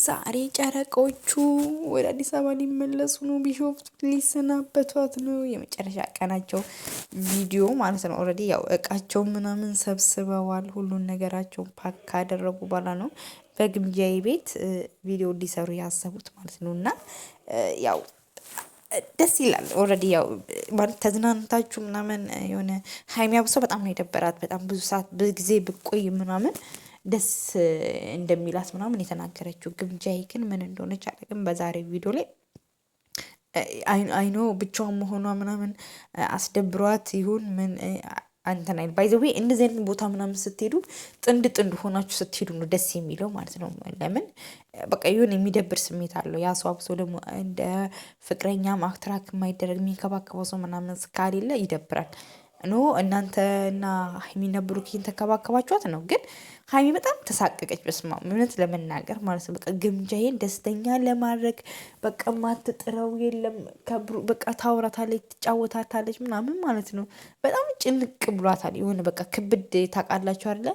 ዛሬ ጨረቆቹ ወደ አዲስ አበባ ሊመለሱ ነው። ቢሾፍቱ ሊሰናበቷት ነው። የመጨረሻ ቀናቸው ቪዲዮ ማለት ነው። ኦልሬዲ ያው እቃቸው ምናምን ሰብስበዋል። ሁሉን ነገራቸውን ፓክ ካደረጉ በኋላ ነው በግምጃዬ ቤት ቪዲዮ ሊሰሩ ያሰቡት ማለት ነው። እና ያው ደስ ይላል። ኦልሬዲ ያው ማለት ተዝናንታችሁ ምናምን የሆነ ሀይሚ አብሶ በጣም ነው የደበራት። በጣም ብዙ ሰዓት ብዙ ጊዜ ብቆይ ምናምን ደስ እንደሚላት ምናምን የተናገረችው። ግምጃዬ ግን ምን እንደሆነች አላውቅም። በዛሬው ቪዲዮ ላይ አይኖ ብቻዋን መሆኗ ምናምን አስደብሯት ይሁን ምን አንተን አይል ባይ ዘ ዌይ እንደዚህ አይነት ቦታ ምናምን ስትሄዱ ጥንድ ጥንድ ሆናችሁ ስትሄዱ ነው ደስ የሚለው ማለት ነው። ለምን በቃ ይሁን የሚደብር ስሜት አለው። ያ ሰው አብሶ ደግሞ እንደ ፍቅረኛ ማክትራክ የማይደረግ የሚንከባከበው ሰው ምናምን ካሌለ ይደብራል። ኖ እናንተና ሀይሚና ብሩኬን ተከባከባችኋት ነው። ግን ሀይሚ በጣም ተሳቀቀች። በስማ እውነት ለመናገር ማለት ነው። በቃ ግምጃዬን ደስተኛ ለማድረግ በቃ ማትጥረው የለም። በቃ ታውራታለች፣ ትጫወታታለች ምናምን ማለት ነው። በጣም ጭንቅ ብሏታል። የሆነ በቃ ክብድ ታውቃላችሁ አይደለ?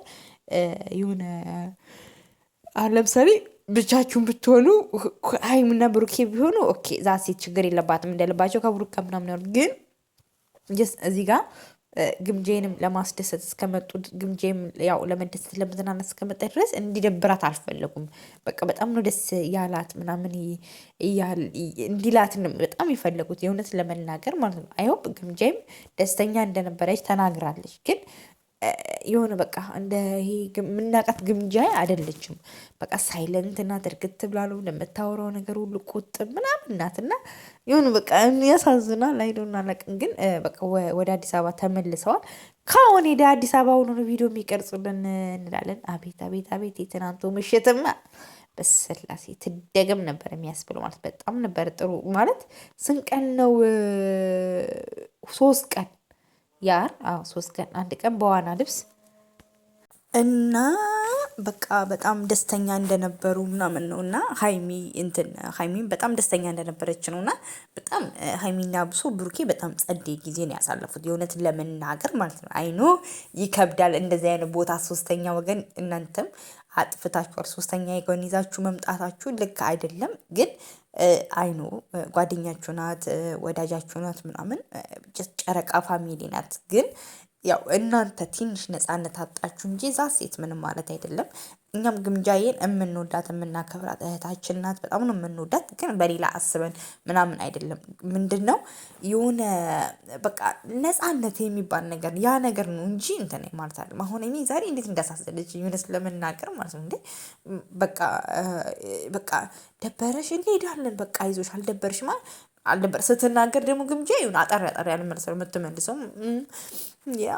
የሆነ ለምሳሌ ብቻችሁን ብትሆኑ ሀይሚና ብሩኬ ቢሆኑ ኦኬ ዛሴት ችግር የለባትም እንደልባቸው ከብሩክ ምናምን ግን እዚህ ጋር ግምጄንም ለማስደሰት እስከመጡ ግምጄም ያው ለመደሰት ለመዝናናት እስከመጣ ድረስ እንዲደብራት አልፈለጉም። በቃ በጣም ነው ደስ ያላት ምናምን እንዲላት በጣም የፈለጉት የእውነት ለመናገር ማለት ነው። አይሆፕ ግምጄም ደስተኛ እንደነበረች ተናግራለች። ግን የሆነ በቃ እንደ ይሄ የምናውቃት ግምጃ አይደለችም። በቃ ሳይለንት ናት፣ እርግት ብላ ነው ለምታወራው ነገር ሁሉ ቁጥብ ምናምን ናት። እና የሆነ በቃ ያሳዝናል። አይዶና አላውቅም። ግን በቃ ወደ አዲስ አበባ ተመልሰዋል። ከአሁን ሄደ አዲስ አበባ ሆኖ ነው ቪዲዮ የሚቀርጹልን እንላለን። አቤት አቤት አቤት! የትናንቱ ምሽትማ በስላሴ ትደገም ነበር የሚያስብለው ማለት በጣም ነበር ጥሩ ማለት። ስንት ቀን ነው? 3 ቀን ያር 3 ቀን 1 ቀን በዋና ልብስ እና በቃ በጣም ደስተኛ እንደነበሩ ምናምን ነው። እና ሀይሚም በጣም ደስተኛ እንደነበረች ነው። እና በጣም ሀይሚና ብሶ ብሩኬ በጣም ጸዴ ጊዜ ነው ያሳለፉት የእውነትን ለመናገር ማለት ነው። አይኖ ይከብዳል እንደዚህ አይነት ቦታ ሶስተኛ ወገን እናንተም አጥፍታችኋል። ሶስተኛ ወገን ይዛችሁ መምጣታችሁ ልክ አይደለም። ግን አይኖ ጓደኛችሁ ናት፣ ወዳጃችሁ ናት ምናምን ጨረቃ ፋሚሊ ናት። ግን ያው እናንተ ትንሽ ነፃነት አጣችሁ እንጂ ዛ ሴት ምንም ማለት አይደለም። እኛም ግምጃዬን የምንወዳት የምናከብራት እህታችን ናት። በጣም ነው የምንወዳት። ግን በሌላ አስበን ምናምን አይደለም። ምንድን ነው የሆነ በቃ ነፃነት የሚባል ነገር ያ ነገር ነው እንጂ እንትን ማለት አለ። አሁን እኔ ዛሬ እንዴት እንዳሳሰለች ዩነስ ለመናገር ማለት ነው። እንዴ በቃ ደበረሽ እንሄዳለን በቃ ይዞሽ አልደበረሽ ማለት አልደበር ስትናገር ደግሞ ግምጃ ይሁን አጠር ያለ መልስ ነው የምትመልሰው ያ